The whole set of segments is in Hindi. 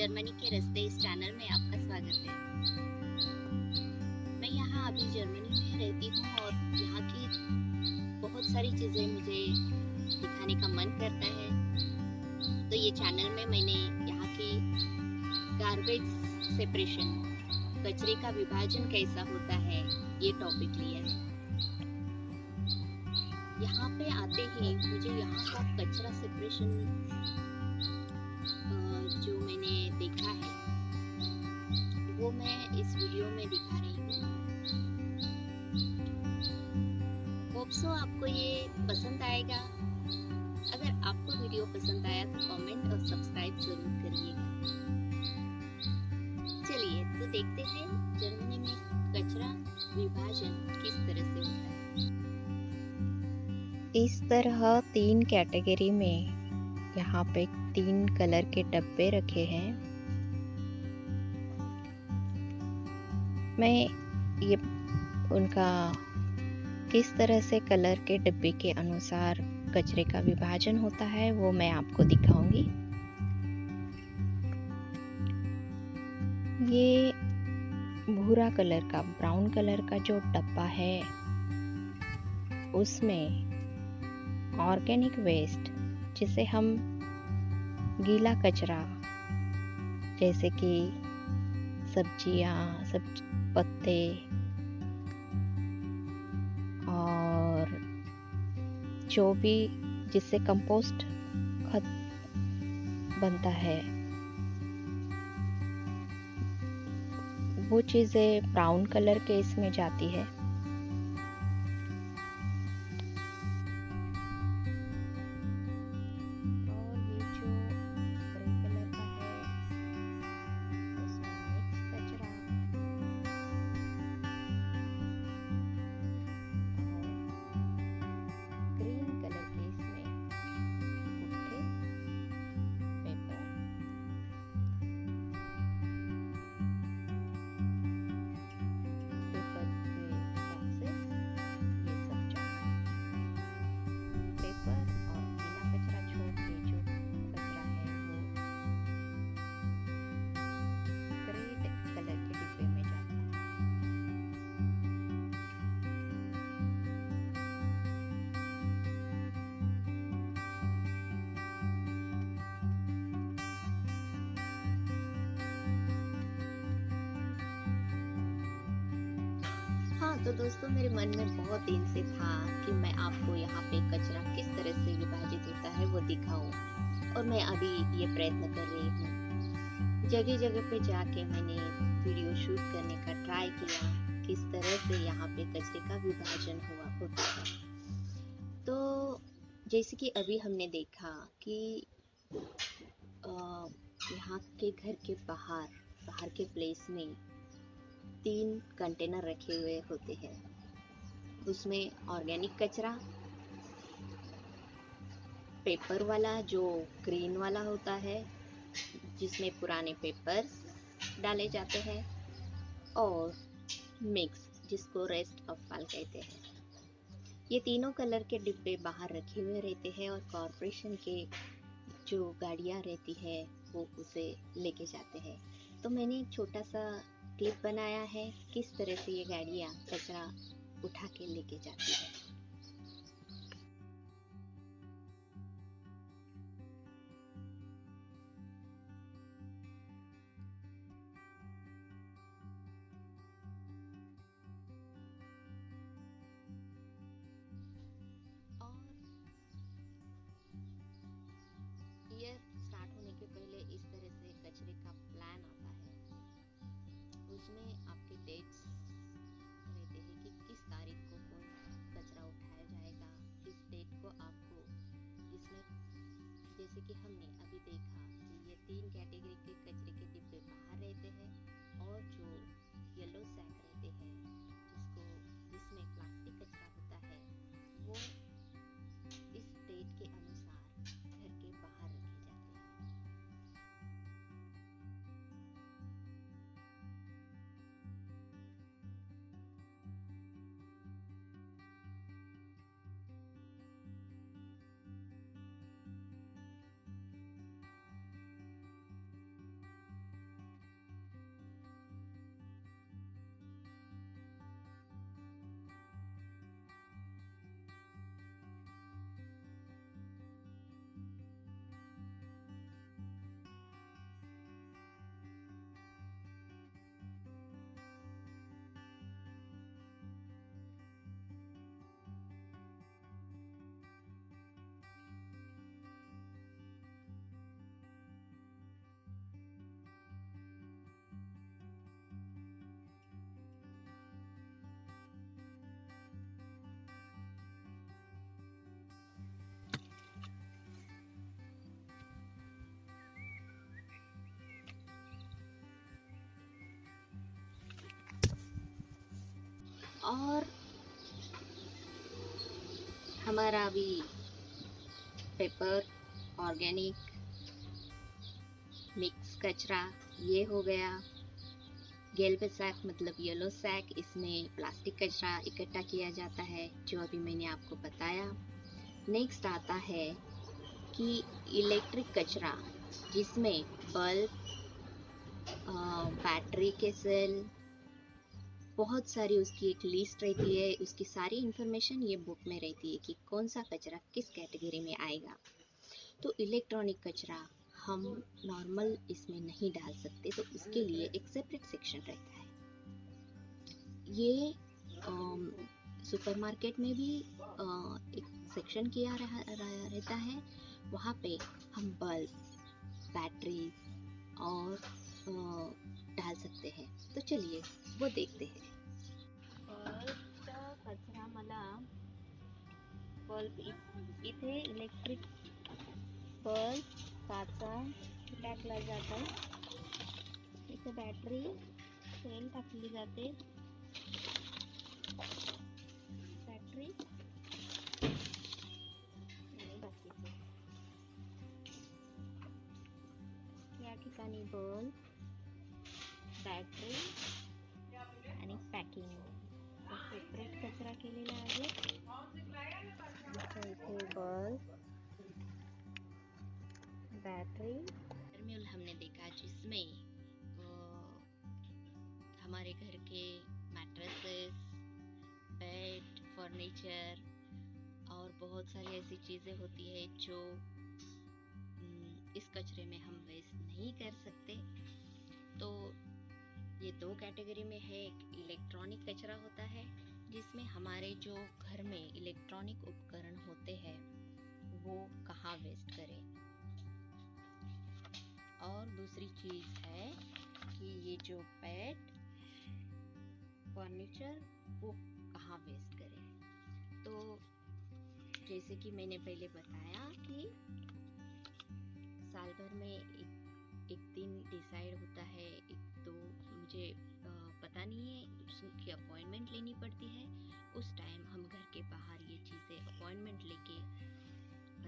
जर्मनी के रास्ते इस चैनल में आपका स्वागत है। मैं यहाँ अभी जर्मनी में रहती हूँ और यहाँ की बहुत सारी चीज़ें मुझे दिखाने का मन करता है। तो ये चैनल में मैंने यहाँ की गार्बेज सेपरेशन, कचरे का विभाजन कैसा होता है, ये टॉपिक लिया है। यहाँ पे आते ही मुझे यहाँ का कचरा सेपरेशन जो मैंने देखा है वो मैं इस वीडियो में दिखा रही हूँ। होप सो आपको ये पसंद आएगा। अगर आपको वीडियो पसंद आया तो कमेंट और सब्सक्राइब जरूर करिएगा। चलिए तो देखते हैं जर्मनी में कचरा विभाजन किस तरह से होता है। इस तरह 3 कैटेगरी में यहाँ पे 3 कलर के डब्बे रखे हैं। मैं ये उनका किस तरह से कलर के डब्बे के अनुसार कचरे का विभाजन होता है वो मैं आपको दिखाऊंगी। ये भूरा कलर का, ब्राउन कलर का जो डब्बा है उसमें ऑर्गेनिक वेस्ट, जिसे हम गीला कचरा जैसे कि सब्जियां, पत्ते और जो भी जिससे कंपोस्ट खत बनता है, वो चीजें ब्राउन कलर के इसमें जाती है। तो दोस्तों, मेरे मन में बहुत दिन से था कि मैं आपको यहाँ पे कचरा किस तरह से विभाजित होता है वो दिखाऊं, और मैं अभी ये प्रयत्न कर रही हूँ। जगह जगह पे जाके मैंने वीडियो शूट करने का ट्राई किया, किस तरह से यहाँ पे कचरे का विभाजन होता है। तो जैसे कि अभी हमने देखा कि यहाँ के घर के बाहर के प्लेस में 3 कंटेनर रखे हुए होते हैं। उसमें ऑर्गेनिक कचरा, पेपर वाला जो ग्रीन वाला होता है जिसमें पुराने पेपर्स डाले जाते हैं, और मिक्स जिसको रेस्ट ऑफ पाल कहते हैं। ये तीनों कलर के डिब्बे बाहर रखे हुए रहते हैं और कॉरपोरेशन के जो गाड़ियाँ रहती है वो उसे लेके जाते हैं। तो मैंने एक छोटा सा क्लिप बनाया है किस तरह से ये गाड़ियाँ कचरा उठा के लेके जाती है। और ईयर स्टार्ट होने के पहले इस तरह से कचरे का प्लान आता है। उसमें आपके डेट्स रहते हैं कि किस तारीख को कौन कचरा उठाया जाएगा, किस डेट को आपको इसमें, जैसे कि हमने अभी देखा कि ये 3 कैटेगरी के कचरे के डिब्बे बाहर रहते हैं, और जो येलो सैक रहते हैं जिसमें प्लास्टिक कचरा होता है, वो इस डेट के अनुसार घर के बाहर रखे जाते हैं। और हमारा भी पेपर, ऑर्गेनिक, मिक्स कचरा ये हो गया। गेल्ब सैक मतलब येलो सैक, इसमें प्लास्टिक कचरा इकट्ठा किया जाता है, जो अभी मैंने आपको बताया। नेक्स्ट आता है कि इलेक्ट्रिक कचरा, जिसमें बल्ब, बैटरी के सेल, बहुत सारी उसकी एक लिस्ट रहती है। उसकी सारी इंफॉर्मेशन ये बुक में रहती है कि कौन सा कचरा किस कैटेगरी में आएगा। तो इलेक्ट्रॉनिक कचरा हम नॉर्मल इसमें नहीं डाल सकते, तो उसके लिए एक सेपरेट सेक्शन रहता है। ये सुपरमार्केट में भी एक सेक्शन किया रहता है। वहाँ पे हम बल्ब, बैटरी और डाल सकते हैं। तो चलिए वो देखते हैं। बल्बचा कचरा मला बल्ब इथे इलेक्ट्रिक बल्ब काचा टाकला जातो, इथे बॅटरी सेल टाकली जाते, बॅटरी आणि बाकीचे या ठिकाणी बल्ब, बॅटरी आणि पॅकिंग सेपरेट कचरा केलेला आहे। इथे बल्ब, बैटरी, टर्मिनल हमने देखा जिसमें हमारे घर के मैट्रेसेस, बेड, फर्नीचर और बहुत सारी ऐसी चीज़ें होती है जो इस कचरे में हम वेस्ट नहीं कर सकते। तो ये दो कैटेगरी में है। एक इलेक्ट्रॉनिक कचरा होता है, जिसमें हमारे जो घर में इलेक्ट्रॉनिक उपकरण होते हैं वो कहाँ वेस्ट करें। और दूसरी चीज़ है कि ये जो बेड, फर्नीचर वो कहाँ वेस्ट करें। तो जैसे कि मैंने पहले बताया कि साल भर में एक दिन डिसाइड होता है, तो मुझे पता नहीं है, उसकी अपॉइंटमेंट लेनी पड़ती है। उस टाइम हम घर के बाहर ये चीज़ें अपॉइंटमेंट लेके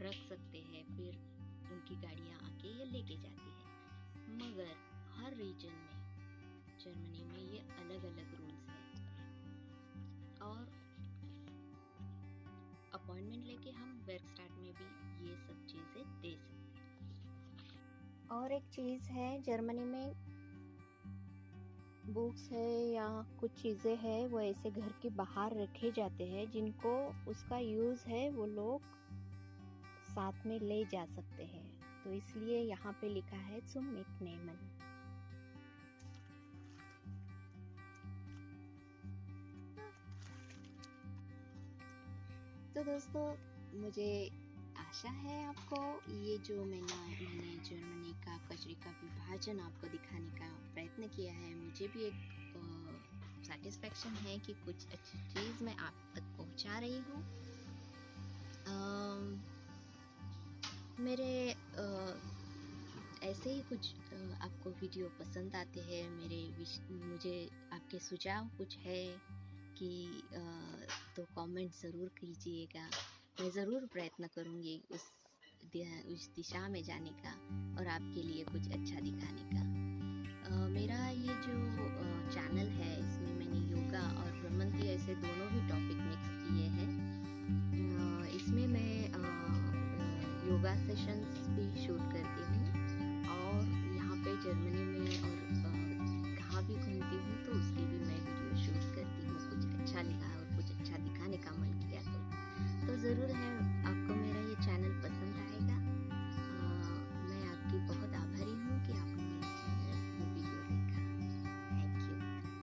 रख सकते हैं, फिर उनकी गाड़ियाँ आके ये लेके जाती है। मगर हर रीजन में, जर्मनी में ये अलग अलग रूल्स हैं और अपॉइंटमेंट लेके हम वर्कस्टार्ट में भी ये सब चीज़ें दे सकते हैं। और एक चीज़ है, जर्मनी में बुक्स है या कुछ चीज़ें हैं वो ऐसे घर के बाहर रखे जाते हैं, जिनको उसका यूज़ है वो लोग साथ में ले जा सकते हैं। तो इसलिए यहाँ पे लिखा है zum mitnehmen। तो दोस्तों, मुझे आशा है आपको ये जो मैंने जर्मनी का कचरे का विभाजन आपको दिखाने का प्रयत्न किया है, मुझे भी एक सेटिस्फेक्शन है कि कुछ अच्छी चीज़ मैं आप तक पहुंचा रही हूँ। मेरे ऐसे ही कुछ आपको वीडियो पसंद आते हैं, मुझे आपके सुझाव कुछ है कि तो कमेंट ज़रूर कीजिएगा। मैं ज़रूर प्रयत्न करूँगी उस दिशा में जाने का और आपके लिए कुछ अच्छा दिखाने का। मेरा ये जो चैनल है, इसमें मैंने योगा और ब्रह्मंती ऐसे दोनों ही टॉपिक मिक्स किए हैं। इसमें मैं योगा सेशंस भी शूट करती